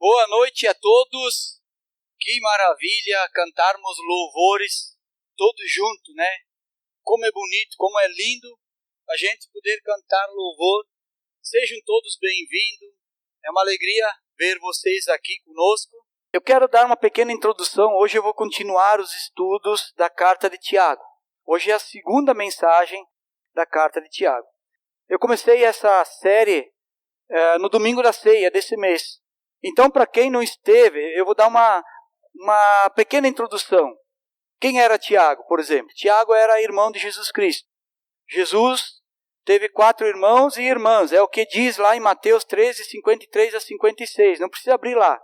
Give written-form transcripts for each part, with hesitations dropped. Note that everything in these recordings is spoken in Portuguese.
Boa noite a todos. Que maravilha cantarmos louvores todos juntos, né? Como é bonito, como é lindo a gente poder cantar louvor. Sejam todos bem-vindos. É uma alegria ver vocês aqui conosco. Eu quero dar uma pequena introdução. Hoje eu vou continuar os estudos da carta de Tiago. Hoje é a segunda mensagem da carta de Tiago. Eu comecei essa série no domingo da ceia desse mês. Então, para quem não esteve, eu vou dar uma pequena introdução. Quem era Tiago, por exemplo? Tiago era irmão de Jesus Cristo. Jesus teve 4 irmãos e irmãs. É o que diz lá em Mateus 13, 53 a 56. Não precisa abrir lá.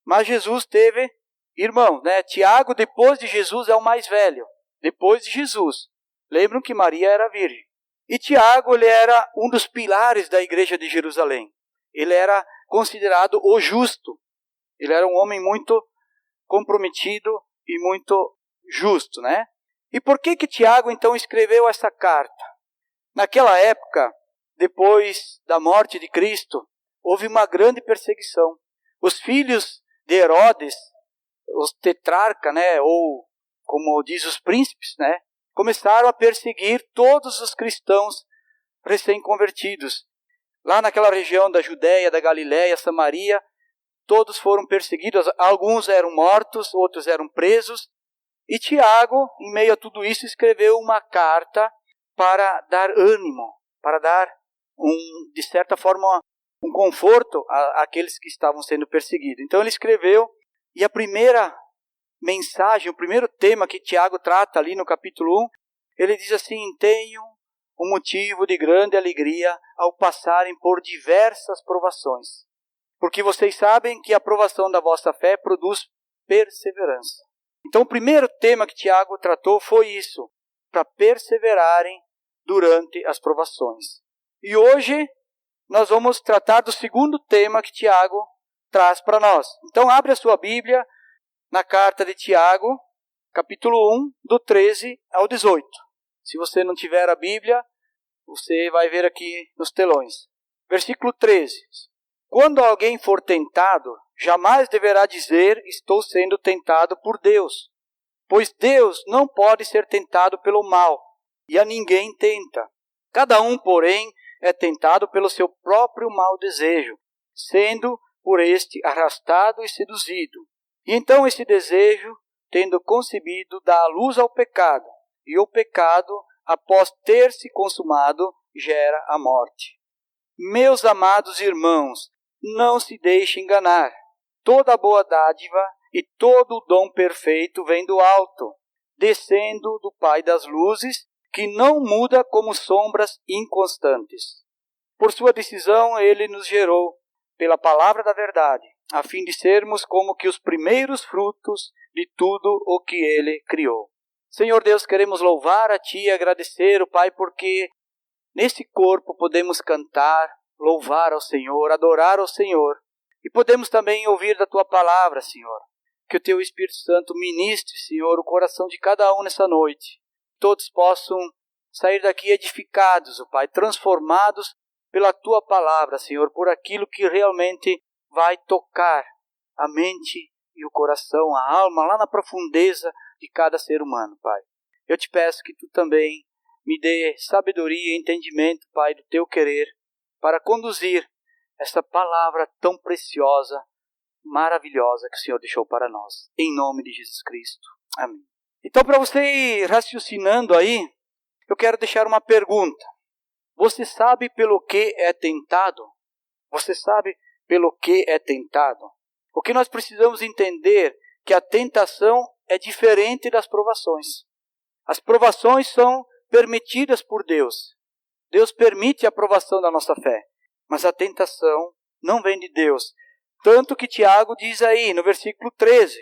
Mas Jesus teve irmãos, né? Tiago, depois de Jesus, é o mais velho. Depois de Jesus. Lembram que Maria era virgem. E Tiago, ele era um dos pilares da igreja de Jerusalém. Ele era considerado o justo. Ele era um homem muito comprometido e muito justo, né? E por que Tiago, então, escreveu essa carta? Naquela época, depois da morte de Cristo, houve uma grande perseguição. Os filhos de Herodes, os tetrarcas, né, ou como diz os príncipes, né, começaram a perseguir todos os cristãos recém-convertidos. Lá naquela região da Judéia, da Galiléia, Samaria, todos foram perseguidos. Alguns eram mortos, outros eram presos. E Tiago, em meio a tudo isso, escreveu uma carta para dar ânimo, para dar, de certa forma, um conforto àqueles que estavam sendo perseguidos. Então ele escreveu, e a primeira mensagem, o primeiro tema que Tiago trata ali no capítulo 1, ele diz assim: tenham um motivo de grande alegria ao passarem por diversas provações, porque vocês sabem que a provação da vossa fé produz perseverança. Então o primeiro tema que Tiago tratou foi isso, para perseverarem durante as provações. E hoje nós vamos tratar do segundo tema que Tiago traz para nós. Então abre a sua Bíblia na carta de Tiago, capítulo 1, do 13 ao 18. Se você não tiver a Bíblia, você vai ver aqui nos telões. Versículo 13. Quando alguém for tentado, jamais deverá dizer: estou sendo tentado por Deus. Pois Deus não pode ser tentado pelo mal, e a ninguém tenta. Cada um, porém, é tentado pelo seu próprio mau desejo, sendo por este arrastado e seduzido. E então esse desejo, tendo concebido, dá a luz ao pecado, e o pecado, após ter se consumado, gera a morte. Meus amados irmãos, não se deixem enganar. Toda boa dádiva e todo o dom perfeito vem do alto, descendo do Pai das luzes, que não muda como sombras inconstantes. Por sua decisão ele nos gerou, pela palavra da verdade, a fim de sermos como que os primeiros frutos de tudo o que ele criou. Senhor Deus, queremos louvar a Ti e agradecer, o Pai, porque nesse corpo podemos cantar, louvar ao Senhor, adorar ao Senhor. E podemos também ouvir da Tua palavra, Senhor. Que o Teu Espírito Santo ministre, Senhor, o coração de cada um nessa noite. Todos possam sair daqui edificados, o Pai, transformados pela Tua palavra, Senhor, por aquilo que realmente vai tocar a mente e o coração, a alma, lá na profundeza de cada ser humano, Pai. Eu te peço que Tu também me dê sabedoria e entendimento, Pai, do Teu querer, para conduzir essa palavra tão preciosa, maravilhosa que o Senhor deixou para nós. Em nome de Jesus Cristo. Amém. Então, para você ir raciocinando aí, eu quero deixar uma pergunta. Você sabe pelo que é tentado? Você sabe pelo que é tentado? O que nós precisamos entender que a tentação é diferente das provações. As provações são permitidas por Deus. Deus permite a provação da nossa fé. Mas a tentação não vem de Deus. Tanto que Tiago diz aí no versículo 13.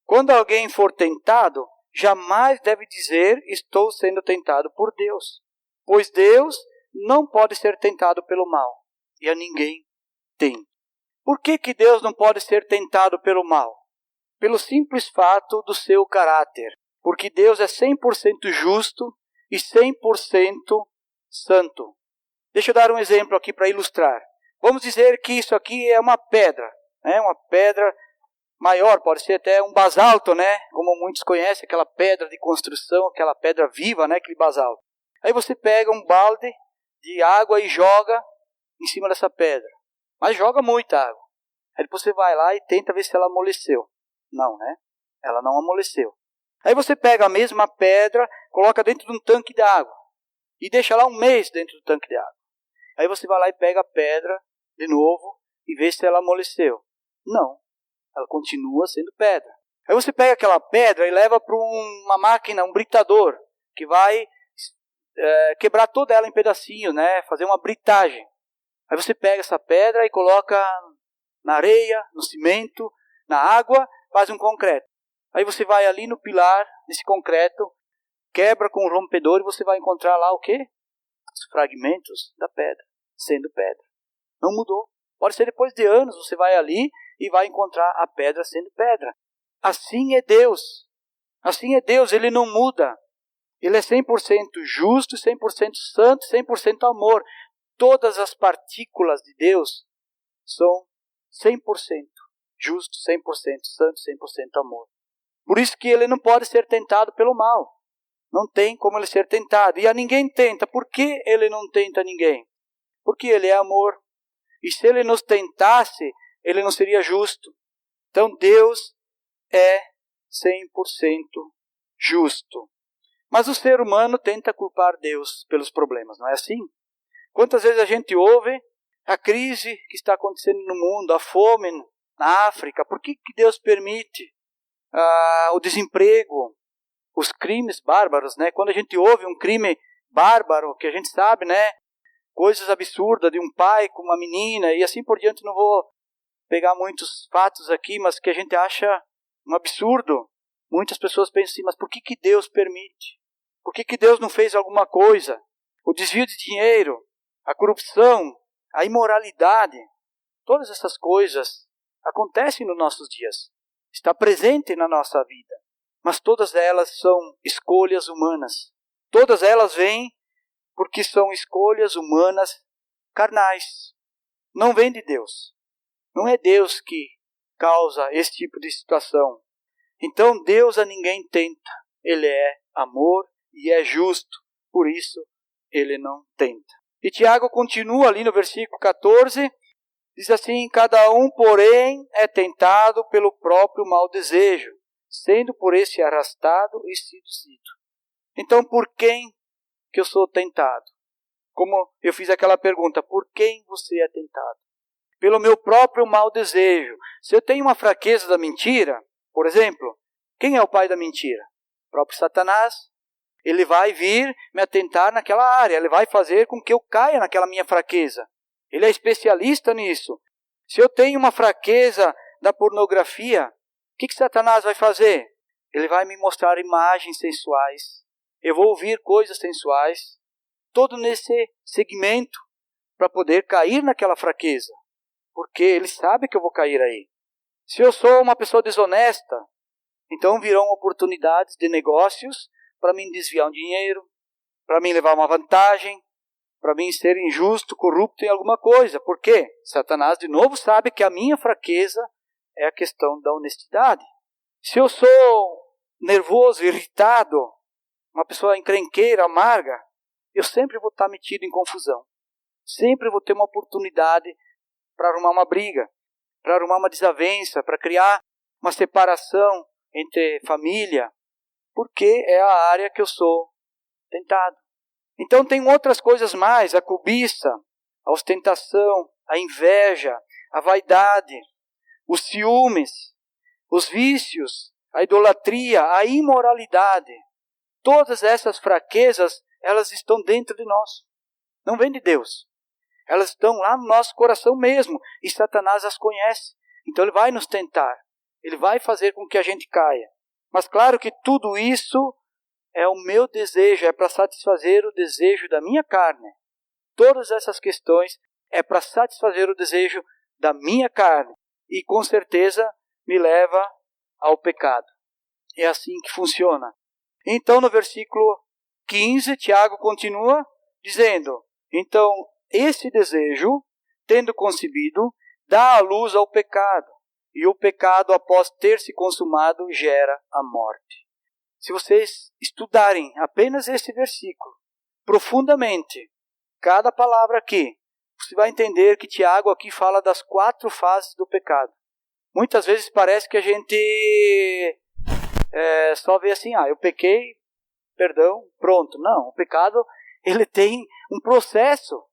Quando alguém for tentado, jamais deve dizer: estou sendo tentado por Deus. Pois Deus não pode ser tentado pelo mal. E a ninguém tenta. Por que Deus não pode ser tentado pelo mal? Pelo simples fato do seu caráter. Porque Deus é 100% justo e 100% santo. Deixa eu dar um exemplo aqui para ilustrar. Vamos dizer que isso aqui é uma pedra. né? Uma pedra maior, pode ser até um basalto, né? Como muitos conhecem, aquela pedra de construção, aquela pedra viva, né? Aquele basalto. Aí você pega um balde de água e joga em cima dessa pedra. Mas joga muita água. Aí depois você vai lá e tenta ver se ela amoleceu. Não, né? Ela não amoleceu. Aí você pega a mesma pedra, coloca dentro de um tanque de água. E deixa lá um mês dentro do tanque de água. Aí você vai lá e pega a pedra de novo e vê se ela amoleceu. Não. Ela continua sendo pedra. Aí você pega aquela pedra e leva para uma máquina, um britador, que vai quebrar toda ela em pedacinhos, né? Fazer uma britagem. Aí você pega essa pedra e coloca na areia, no cimento, na água, faz um concreto. Aí você vai ali no pilar desse concreto, quebra com um rompedor e você vai encontrar lá o quê? Os fragmentos da pedra, sendo pedra. Não mudou. Pode ser depois de anos, você vai ali e vai encontrar a pedra sendo pedra. Assim é Deus. Assim é Deus, Ele não muda. Ele é 100% justo, 100% santo, 100% amor. Todas as partículas de Deus são 100% justo, 100% santo, 100% amor. Por isso que Ele não pode ser tentado pelo mal. Não tem como Ele ser tentado. E a ninguém tenta. Por que Ele não tenta ninguém? Porque Ele é amor. E se Ele nos tentasse, Ele não seria justo. Então Deus é 100% justo. Mas o ser humano tenta culpar Deus pelos problemas, não é assim? Quantas vezes a gente ouve a crise que está acontecendo no mundo, a fome na África, por que Deus permite o desemprego, os crimes bárbaros, né? Quando a gente ouve um crime bárbaro, que a gente sabe, né? Coisas absurdas de um pai com uma menina e assim por diante, não vou pegar muitos fatos aqui, mas que a gente acha um absurdo. Muitas pessoas pensam assim, mas por que Deus permite? Por que Deus não fez alguma coisa? O desvio de dinheiro, a corrupção, a imoralidade, todas essas coisas acontecem nos nossos dias. Está presente na nossa vida. Mas todas elas são escolhas humanas. Todas elas vêm porque são escolhas humanas carnais. Não vem de Deus. Não é Deus que causa esse tipo de situação. Então Deus a ninguém tenta. Ele é amor e é justo. Por isso, Ele não tenta. E Tiago continua ali no versículo 14. Diz assim, cada um, porém, é tentado pelo próprio mau desejo, sendo por esse arrastado e seduzido. Então, por quem que eu sou tentado? Como eu fiz aquela pergunta, por quem você é tentado? Pelo meu próprio mau desejo. Se eu tenho uma fraqueza da mentira, por exemplo, quem é o pai da mentira? O próprio Satanás. Ele vai vir me atentar naquela área, ele vai fazer com que eu caia naquela minha fraqueza. Ele é especialista nisso. Se eu tenho uma fraqueza da pornografia, o que Satanás vai fazer? Ele vai me mostrar imagens sensuais. Eu vou ouvir coisas sensuais. Todo nesse segmento para poder cair naquela fraqueza. Porque ele sabe que eu vou cair aí. Se eu sou uma pessoa desonesta, então virão oportunidades de negócios para mim desviar um dinheiro, para mim levar uma vantagem, para mim ser injusto, corrupto em alguma coisa. Por quê? Satanás de novo sabe que a minha fraqueza é a questão da honestidade. Se eu sou nervoso, irritado, uma pessoa encrenqueira, amarga, eu sempre vou estar metido em confusão. Sempre vou ter uma oportunidade para arrumar uma briga, para arrumar uma desavença, para criar uma separação entre família, porque é a área que eu sou tentado. Então tem outras coisas mais, a cobiça, a ostentação, a inveja, a vaidade, os ciúmes, os vícios, a idolatria, a imoralidade. Todas essas fraquezas, elas estão dentro de nós. Não vêm de Deus. Elas estão lá no nosso coração mesmo. E Satanás as conhece. Então ele vai nos tentar. Ele vai fazer com que a gente caia. Mas claro que tudo isso é o meu desejo. É para satisfazer o desejo da minha carne. Todas essas questões é para satisfazer o desejo da minha carne. E com certeza me leva ao pecado. É assim que funciona. Então no versículo 15, Tiago continua dizendo, então esse desejo, tendo concebido, dá a luz ao pecado. E o pecado, após ter se consumado, gera a morte. Se vocês estudarem apenas esse versículo profundamente, cada palavra aqui, você vai entender que Tiago aqui fala das 4 fases do pecado. Muitas vezes parece que a gente só vê assim, eu pequei, perdão, pronto. Não, o pecado, ele tem um processo,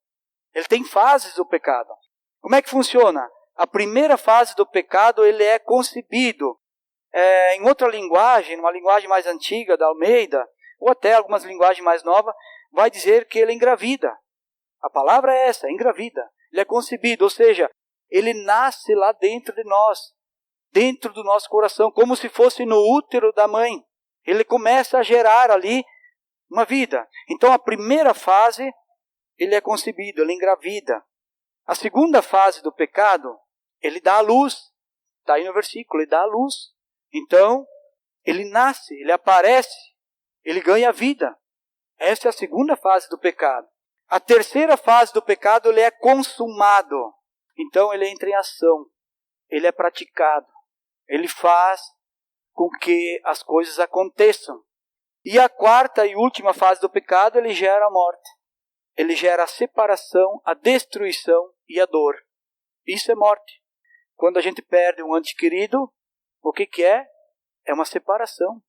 ele tem fases do pecado. Como é que funciona? A primeira fase do pecado, ele é concebido em outra linguagem, uma linguagem mais antiga da Almeida, ou até algumas linguagens mais novas, vai dizer que ele engravida. A palavra é essa, engravida. Ele é concebido, ou seja, ele nasce lá dentro de nós, dentro do nosso coração, como se fosse no útero da mãe. Ele começa a gerar ali uma vida. Então a primeira fase, ele é concebido, ele engravida. A segunda fase do pecado, ele dá a luz. Está aí no versículo, ele dá a luz. Então, ele nasce, ele aparece, ele ganha vida. Essa é a segunda fase do pecado. A terceira fase do pecado, ele é consumado. Então, ele entra em ação, ele é praticado. Ele faz com que as coisas aconteçam. E a quarta e última fase do pecado, ele gera a morte. Ele gera a separação, a destruição e a dor. Isso é morte. Quando a gente perde um ente querido, o que é? É uma separação.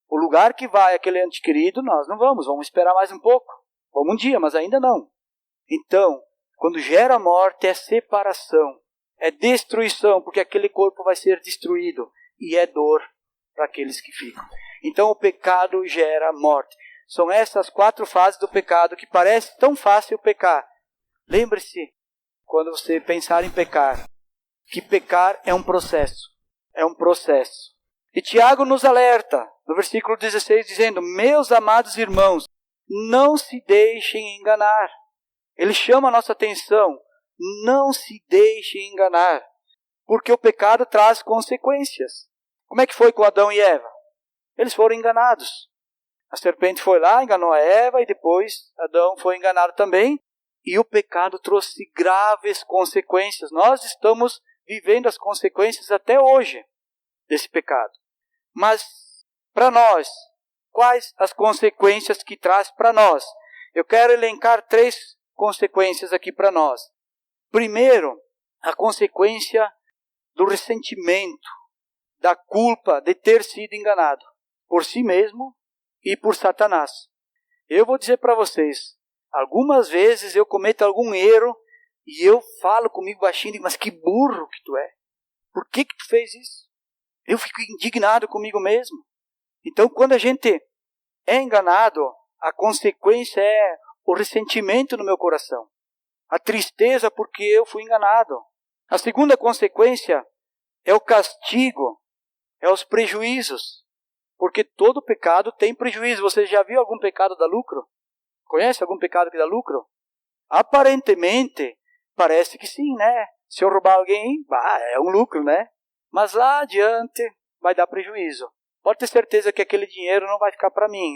O lugar que vai aquele ente querido, nós não vamos esperar mais um pouco. Vamos um dia, mas ainda não. Então, quando gera a morte, é separação, é destruição, porque aquele corpo vai ser destruído, e é dor para aqueles que ficam. Então, o pecado gera morte. São essas 4 fases do pecado que parece tão fácil pecar. Lembre-se, quando você pensar em pecar, que pecar é um processo. É um processo. E Tiago nos alerta, no versículo 16, dizendo: meus amados irmãos, não se deixem enganar. Ele chama a nossa atenção. Não se deixem enganar. Porque o pecado traz consequências. Como é que foi com Adão e Eva? Eles foram enganados. A serpente foi lá, enganou a Eva, e depois Adão foi enganado também. E o pecado trouxe graves consequências. Nós estamos vivendo as consequências até hoje desse pecado. Mas, para nós, quais as consequências que traz para nós? Eu quero elencar 3 consequências aqui para nós. Primeiro, a consequência do ressentimento, da culpa de ter sido enganado por si mesmo e por Satanás. Eu vou dizer para vocês, algumas vezes eu cometo algum erro e eu falo comigo baixinho, digo, mas que burro que tu é. Por que tu fez isso? Eu fico indignado comigo mesmo. Então, quando a gente é enganado, a consequência é o ressentimento no meu coração. A tristeza porque eu fui enganado. A segunda consequência é o castigo, é os prejuízos. Porque todo pecado tem prejuízo. Você já viu algum pecado dar lucro? Conhece algum pecado que dá lucro? Aparentemente, parece que sim, né? Se eu roubar alguém, é um lucro, né? Mas lá adiante vai dar prejuízo. Pode ter certeza que aquele dinheiro não vai ficar para mim.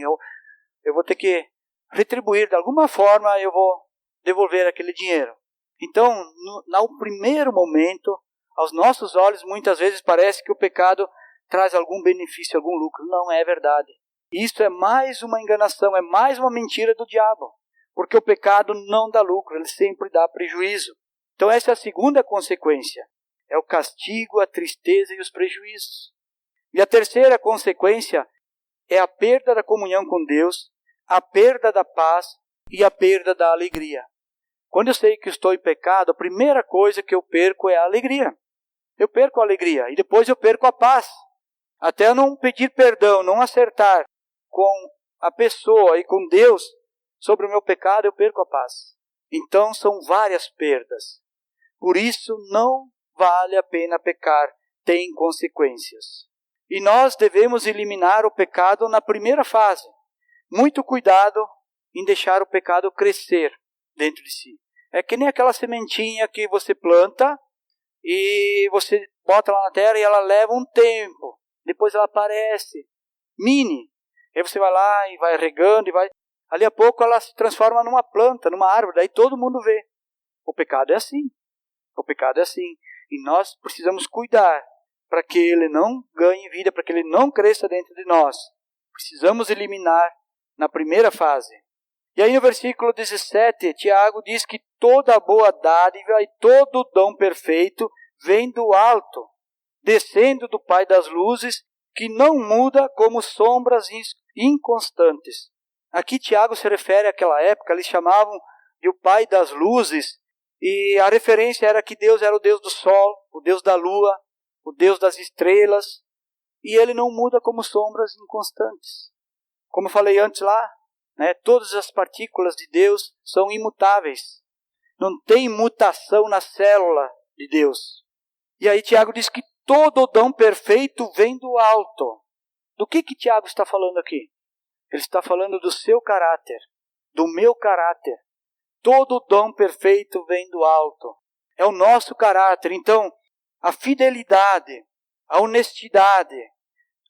Eu vou ter que retribuir de alguma forma, eu vou devolver aquele dinheiro. Então, no primeiro momento, aos nossos olhos, muitas vezes parece que o pecado traz algum benefício, algum lucro. Não é verdade. Isso é mais uma enganação, é mais uma mentira do diabo. Porque o pecado não dá lucro, ele sempre dá prejuízo. Então essa é a segunda consequência. É o castigo, a tristeza e os prejuízos. E a terceira consequência é a perda da comunhão com Deus, a perda da paz e a perda da alegria. Quando eu sei que estou em pecado, a primeira coisa que eu perco é a alegria. Eu perco a alegria e depois eu perco a paz. Até eu não pedir perdão, não acertar com a pessoa e com Deus sobre o meu pecado, eu perco a paz. Então são várias perdas. Por isso não vale a pena pecar, tem consequências. E nós devemos eliminar o pecado na primeira fase. Muito cuidado em deixar o pecado crescer dentro de si. É que nem aquela sementinha que você planta e você bota lá na terra e ela leva um tempo. Depois ela aparece mini. Aí você vai lá e vai regando e vai... Ali a pouco ela se transforma numa planta, numa árvore. Daí todo mundo vê. O pecado é assim. O pecado é assim. E nós precisamos cuidar para que ele não ganhe vida, para que ele não cresça dentro de nós. Precisamos eliminar na primeira fase. E aí no versículo 17, Tiago diz que toda boa dádiva e todo dom perfeito vem do alto, descendo do Pai das luzes, que não muda como sombras inconstantes. Aqui Tiago se refere àquela época, eles chamavam de o Pai das luzes, e a referência era que Deus era o Deus do sol, o Deus da lua, o Deus das estrelas, e ele não muda como sombras inconstantes. Como eu falei antes lá, todas as partículas de Deus são imutáveis. Não tem mutação na célula de Deus. E aí Tiago diz que todo dom perfeito vem do alto. Do que Tiago está falando aqui? Ele está falando do seu caráter, do meu caráter. Todo dom perfeito vem do alto. É o nosso caráter. Então, a fidelidade, a honestidade,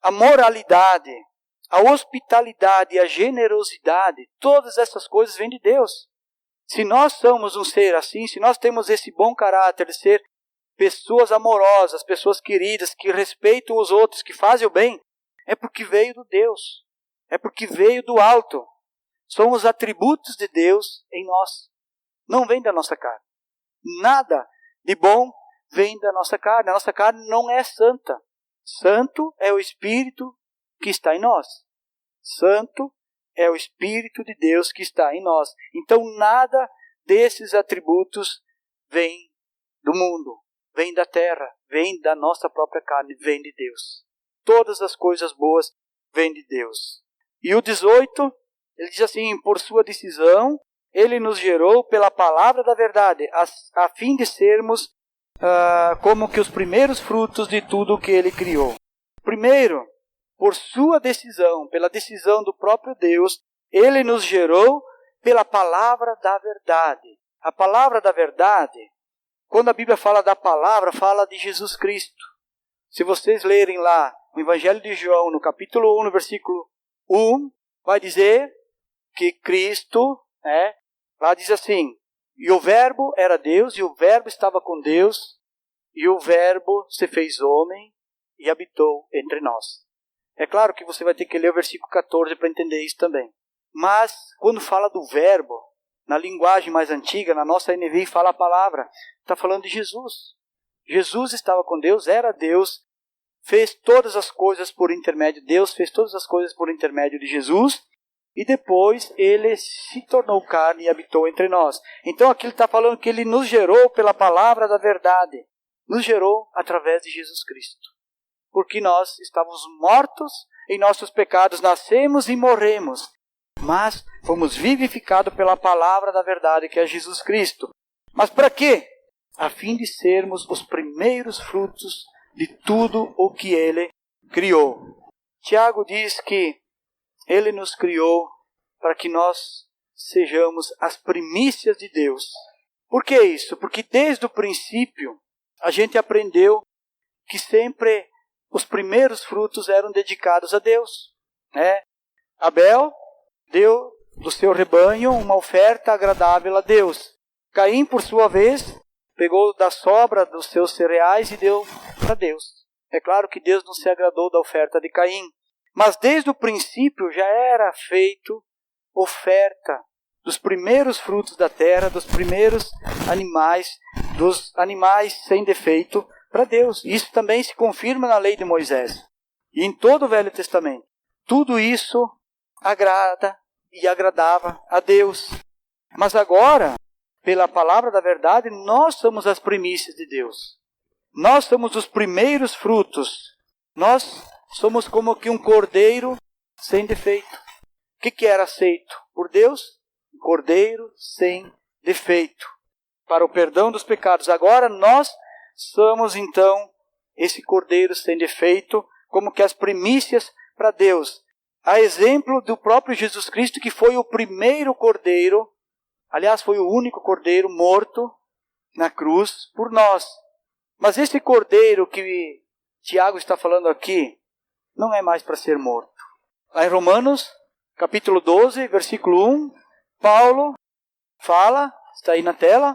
a moralidade, a hospitalidade e a generosidade, todas essas coisas vêm de Deus. Se nós somos um ser assim, se nós temos esse bom caráter de ser pessoas amorosas, pessoas queridas, que respeitam os outros, que fazem o bem, é porque veio do Deus. É porque veio do alto. São os atributos de Deus em nós. Não vem da nossa carne. Nada de bom vem da nossa carne. A nossa carne não é santa. Santo é o Espírito que está em nós. Santo é o Espírito de Deus que está em nós. Então nada desses atributos vem do mundo, vem da terra, vem da nossa própria carne, vem de Deus. Todas as coisas boas vêm de Deus. E o 18, ele diz assim: por sua decisão, ele nos gerou pela palavra da verdade, a fim de sermos como que os primeiros frutos de tudo o que ele criou. Primeiro, por sua decisão, pela decisão do próprio Deus, ele nos gerou pela palavra da verdade. A palavra da verdade, quando a Bíblia fala da palavra, fala de Jesus Cristo. Se vocês lerem lá o Evangelho de João, no capítulo 1, no versículo 1, vai dizer que Cristo, lá diz assim: e o Verbo era Deus, e o Verbo estava com Deus, e o Verbo se fez homem e habitou entre nós. É claro que você vai ter que ler o versículo 14 para entender isso também. Mas, quando fala do Verbo, na linguagem mais antiga, na nossa NVI, fala a palavra. Está falando de Jesus. Jesus estava com Deus, era Deus, fez todas as coisas por intermédio de Deus, fez todas as coisas por intermédio de Jesus, e depois ele se tornou carne e habitou entre nós. Então aqui ele está falando que ele nos gerou pela palavra da verdade, nos gerou através de Jesus Cristo. Porque nós estávamos mortos em nossos pecados, nascemos e morremos, mas fomos vivificados pela palavra da verdade, que é Jesus Cristo. Mas para quê? A fim de sermos os primeiros frutos de tudo o que ele criou. Tiago diz que ele nos criou para que nós sejamos as primícias de Deus. Por que isso? Porque desde o princípio a gente aprendeu que sempre os primeiros frutos eram dedicados a Deus. Abel deu do seu rebanho uma oferta agradável a Deus. Caim, por sua vez, pegou da sobra dos seus cereais e deu para Deus. É claro que Deus não se agradou da oferta de Caim, mas desde o princípio já era feito oferta dos primeiros frutos da terra, dos primeiros animais, dos animais sem defeito para Deus. Isso também se confirma na lei de Moisés e em todo o Velho Testamento. Tudo isso agrada e agradava a Deus. Mas agora, pela palavra da verdade, nós somos as primícias de Deus. Nós somos os primeiros frutos. Nós somos como que um cordeiro sem defeito. O que era aceito por Deus? Um cordeiro sem defeito, para o perdão dos pecados. Agora nós somos então esse cordeiro sem defeito, como que as primícias para Deus. A exemplo do próprio Jesus Cristo, que foi o primeiro cordeiro, aliás, foi o único cordeiro morto na cruz por nós. Mas esse cordeiro que Tiago está falando aqui, não é mais para ser morto. Lá em Romanos, capítulo 12, versículo 1, Paulo fala, está aí na tela,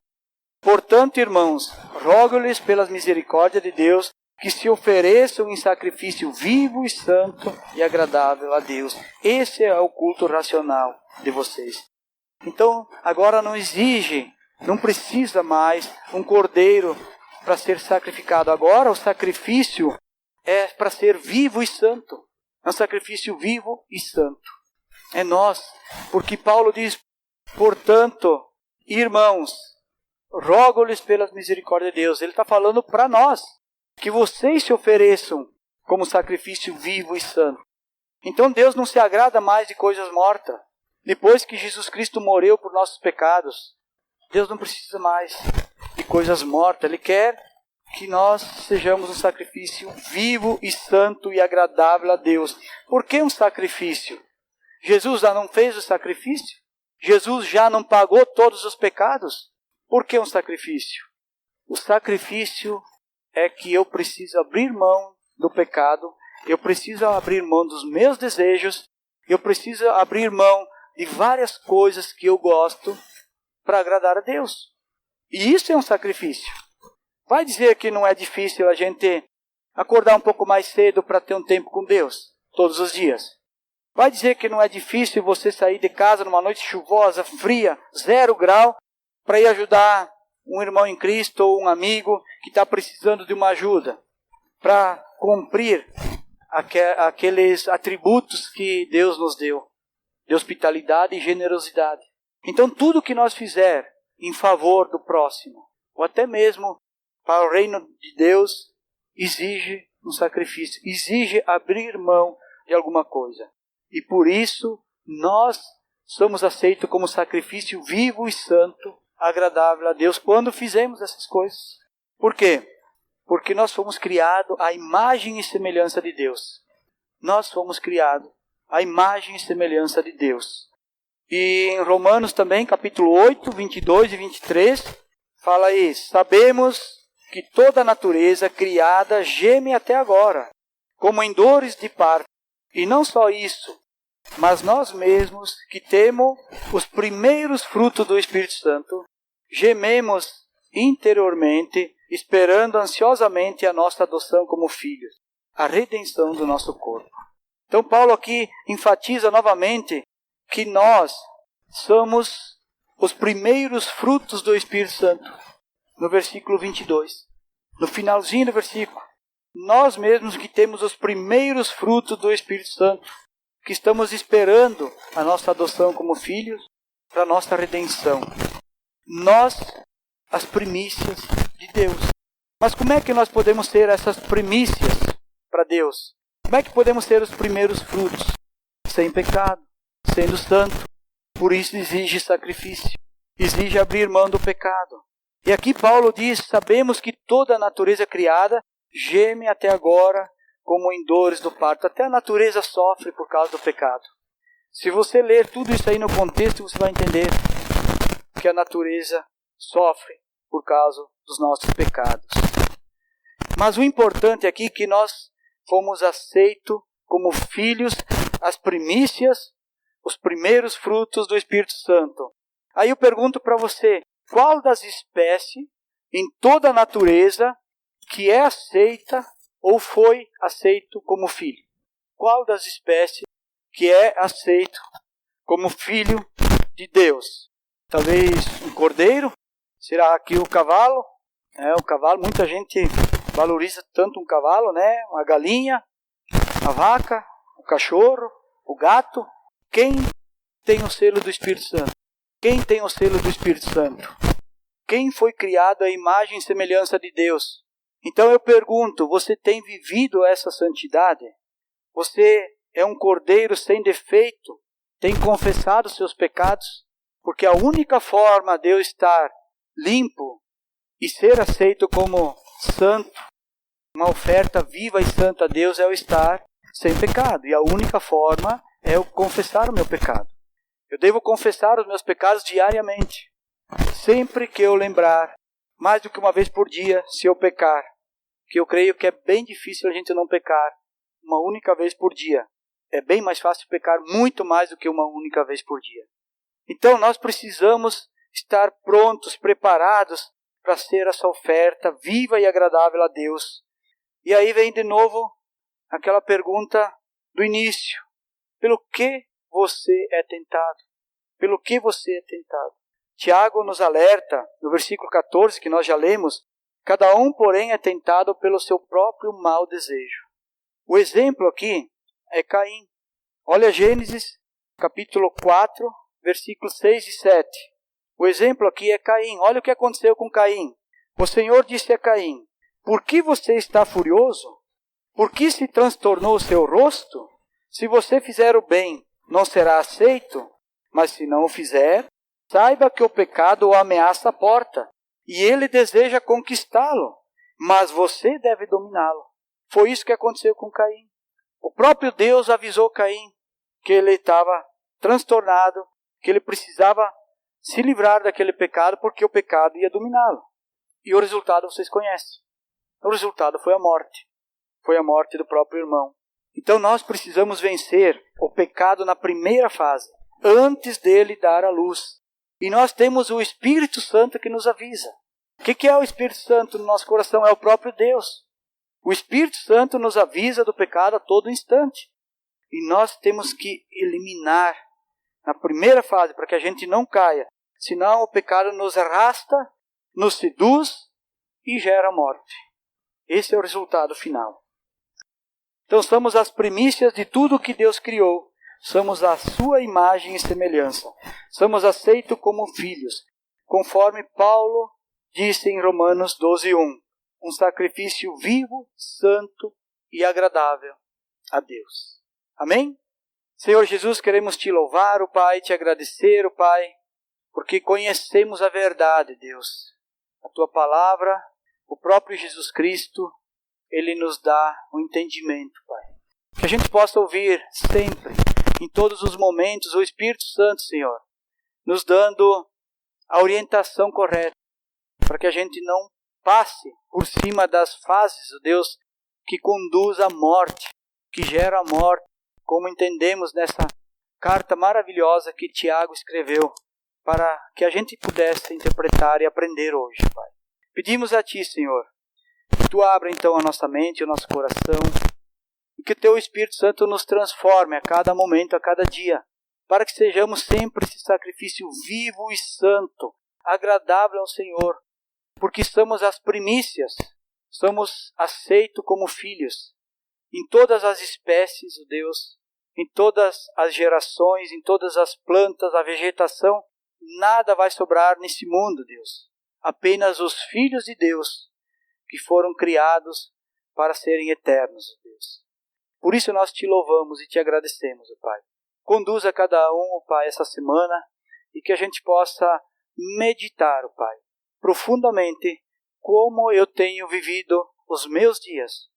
Portanto, irmãos, rogo-lhes pelas misericórdias de Deus que se ofereçam em sacrifício vivo e santo e agradável a Deus. Esse é o culto racional de vocês. Então, agora não precisa mais um cordeiro para ser sacrificado. Agora o sacrifício é para ser vivo e santo. É um sacrifício vivo e santo. É nós. Porque Paulo diz, portanto, irmãos, rogo-lhes pelas misericórdias de Deus. Ele está falando para nós, que vocês se ofereçam como sacrifício vivo e santo. Então Deus não se agrada mais de coisas mortas. Depois que Jesus Cristo morreu por nossos pecados, Deus não precisa mais de coisas mortas. Ele quer que nós sejamos um sacrifício vivo e santo e agradável a Deus. Por que um sacrifício? Jesus já não fez o sacrifício? Jesus já não pagou todos os pecados? Por que um sacrifício? O sacrifício é que eu preciso abrir mão do pecado, eu preciso abrir mão dos meus desejos, eu preciso abrir mão de várias coisas que eu gosto para agradar a Deus. E isso é um sacrifício. Vai dizer que não é difícil a gente acordar um pouco mais cedo para ter um tempo com Deus, todos os dias. Vai dizer que não é difícil você sair de casa numa noite chuvosa, fria, 0 grau, para ir ajudar um irmão em Cristo ou um amigo que está precisando de uma ajuda, para cumprir aqueles atributos que Deus nos deu, de hospitalidade e generosidade. Então tudo que nós fizer em favor do próximo, ou até mesmo para o reino de Deus, exige um sacrifício, exige abrir mão de alguma coisa. E por isso nós somos aceitos como sacrifício vivo e santo, agradável a Deus, quando fizemos essas coisas. Por quê? Porque nós fomos criados à imagem e semelhança de Deus. Nós fomos criados à imagem e semelhança de Deus. E em Romanos também, capítulo 8, 22 e 23, fala isso. Sabemos que toda a natureza criada geme até agora, como em dores de parto. E não só isso, mas nós mesmos, que temos os primeiros frutos do Espírito Santo, gememos interiormente, esperando ansiosamente a nossa adoção como filhos, a redenção do nosso corpo. Então Paulo aqui enfatiza novamente que nós somos os primeiros frutos do Espírito Santo. No versículo 22, no finalzinho do versículo, nós mesmos que temos os primeiros frutos do Espírito Santo, que estamos esperando a nossa adoção como filhos, para a nossa redenção. Nós, as primícias de Deus. Mas como é que nós podemos ter essas primícias para Deus? Como é que podemos ter os primeiros frutos? Sem pecado, sendo santo. Por isso exige sacrifício, exige abrir mão do pecado. E aqui Paulo diz, sabemos que toda a natureza criada geme até agora como em dores do parto. Até a natureza sofre por causa do pecado. Se você ler tudo isso aí no contexto, você vai entender que a natureza sofre por causa dos nossos pecados. Mas o importante aqui é que nós fomos aceitos como filhos, as primícias, os primeiros frutos do Espírito Santo. Aí eu pergunto para você, qual das espécies em toda a natureza que é aceita ou foi aceito como filho? Qual das espécies que é aceito como filho de Deus? Talvez um cordeiro? Será que o cavalo? O cavalo, muita gente valoriza tanto um cavalo, né? Uma galinha, a vaca, o cachorro, o gato. Quem tem o selo do Espírito Santo? Quem tem o selo do Espírito Santo? Quem foi criado à imagem e semelhança de Deus? Então eu pergunto, você tem vivido essa santidade? Você é um cordeiro sem defeito? Tem confessado seus pecados? Porque a única forma de eu estar limpo e ser aceito como santo, uma oferta viva e santa a Deus, é eu estar sem pecado. E a única forma é eu confessar o meu pecado. Eu devo confessar os meus pecados diariamente. Sempre que eu lembrar, mais do que uma vez por dia, se eu pecar. Que eu creio que é bem difícil a gente não pecar uma única vez por dia. É bem mais fácil pecar muito mais do que uma única vez por dia. Então nós precisamos estar prontos, preparados para ser essa oferta viva e agradável a Deus. E aí vem de novo aquela pergunta do início. Pelo que você é tentado? Pelo que você é tentado? Tiago nos alerta, no versículo 14, que nós já lemos, cada um, porém, é tentado pelo seu próprio mau desejo. O exemplo aqui é Caim. Olha Gênesis, capítulo 4, versículos 6 e 7. O exemplo aqui é Caim. Olha o que aconteceu com Caim. O Senhor disse a Caim: por que você está furioso? Por que se transtornou o seu rosto? Se você fizer o bem, não será aceito, mas se não o fizer, saiba que o pecado o ameaça a porta, e ele deseja conquistá-lo, mas você deve dominá-lo. Foi isso que aconteceu com Caim. O próprio Deus avisou Caim que ele estava transtornado, que ele precisava se livrar daquele pecado, porque o pecado ia dominá-lo. E o resultado vocês conhecem. O resultado foi a morte. Foi a morte do próprio irmão. Então nós precisamos vencer o pecado na primeira fase, antes dele dar a luz. E nós temos o Espírito Santo que nos avisa. O que é o Espírito Santo no nosso coração? É o próprio Deus. O Espírito Santo nos avisa do pecado a todo instante. E nós temos que eliminar na primeira fase, para que a gente não caia. Senão o pecado nos arrasta, nos seduz e gera morte. Esse é o resultado final. Então somos as primícias de tudo o que Deus criou. Somos a sua imagem e semelhança. Somos aceitos como filhos. Conforme Paulo disse em Romanos 12:1. Um sacrifício vivo, santo e agradável a Deus. Amém? Senhor Jesus, queremos te louvar, ó Pai, te agradecer, ó Pai, porque conhecemos a verdade, Deus. A tua palavra, o próprio Jesus Cristo, ele nos dá o entendimento, Pai. Que a gente possa ouvir sempre, em todos os momentos, o Espírito Santo, Senhor, nos dando a orientação correta, para que a gente não passe por cima das fases, ó Deus, que conduz à morte, que gera a morte, como entendemos nessa carta maravilhosa que Tiago escreveu, para que a gente pudesse interpretar e aprender hoje, Pai. Pedimos a Ti, Senhor, que Tu abra então a nossa mente, o nosso coração, e que o Teu Espírito Santo nos transforme a cada momento, a cada dia, para que sejamos sempre esse sacrifício vivo e santo, agradável ao Senhor, porque somos as primícias, somos aceitos como filhos, em todas as espécies, ó Deus, em todas as gerações, em todas as plantas, a vegetação, nada vai sobrar nesse mundo, Deus. Apenas os filhos de Deus, que foram criados para serem eternos, ó Deus. Por isso nós te louvamos e te agradecemos, ó Pai. Conduza cada um, ó Pai, essa semana, e que a gente possa meditar, ó Pai, profundamente como eu tenho vivido os meus dias,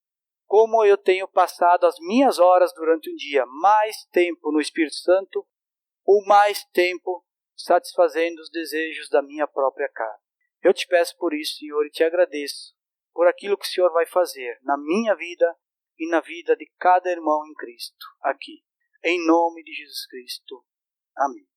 como eu tenho passado as minhas horas durante um dia, mais tempo no Espírito Santo ou mais tempo satisfazendo os desejos da minha própria carne. Eu te peço por isso, Senhor, e te agradeço por aquilo que o Senhor vai fazer na minha vida e na vida de cada irmão em Cristo aqui. Em nome de Jesus Cristo. Amém.